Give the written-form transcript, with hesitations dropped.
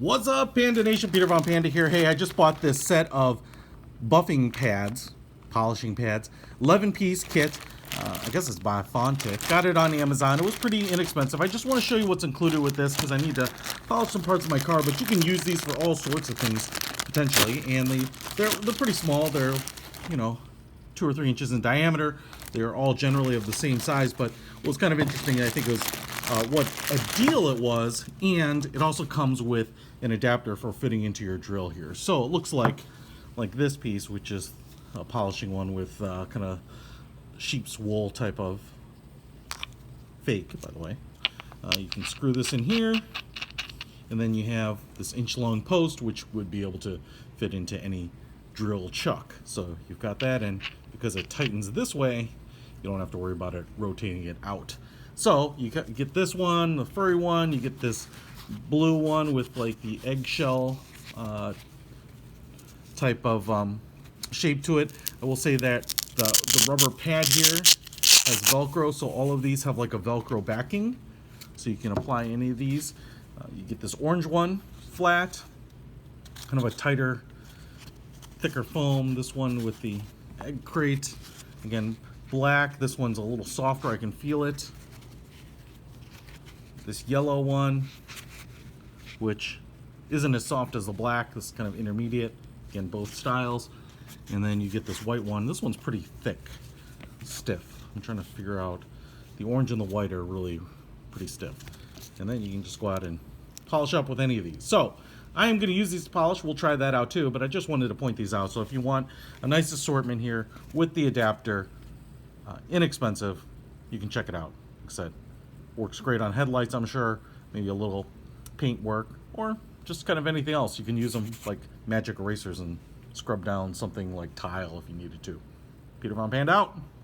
What's up, Panda Nation? Peter Von Panda here. Hey, I just bought this set of buffing pads, polishing pads, 11-piece kit. I guess it's by Fontic. Got it on Amazon. It was pretty inexpensive. I just want to show you what's included with this because I need to polish some parts of my car, but you can use these for all sorts of things, potentially. And they're pretty small. They're, 2 or 3 inches in diameter. They're all generally of the same size, but what was kind of interesting, I think, was what a deal it was, and it also comes with an adapter for fitting into your drill here. So it looks like this piece, which is a polishing one with kind of sheep's wool type of fake, by the way. You can screw this in here, and then you have this inch-long post, which would be able to fit into any drill chuck. So you've got that, and because it tightens this way, you don't have to worry about it rotating it out. So you get this one, the furry one, you get this blue one with like the eggshell type of shape to it. I will say that the rubber pad here has Velcro, so all of these have like a Velcro backing, so you can apply any of these. You get this orange one, flat, kind of a tighter, thicker foam. This one with the egg crate, again, black. This one's a little softer, I can feel it. This yellow one, which isn't as soft as the black, this is kind of intermediate, again, both styles. And then you get this white one. This one's pretty thick, stiff. I'm trying to figure out, the orange and the white are really pretty stiff. And then you can just go out and polish up with any of these. So I am going to use these to polish. We'll try that out too, but I just wanted to point these out. So if you want a nice assortment here with the adapter, inexpensive, you can check it out. Like I said, works great on headlights, I'm sure, maybe a little paint work, or just kind of anything else. You can use them like magic erasers and scrub down something like tile if you needed to. Peter Von Panda out.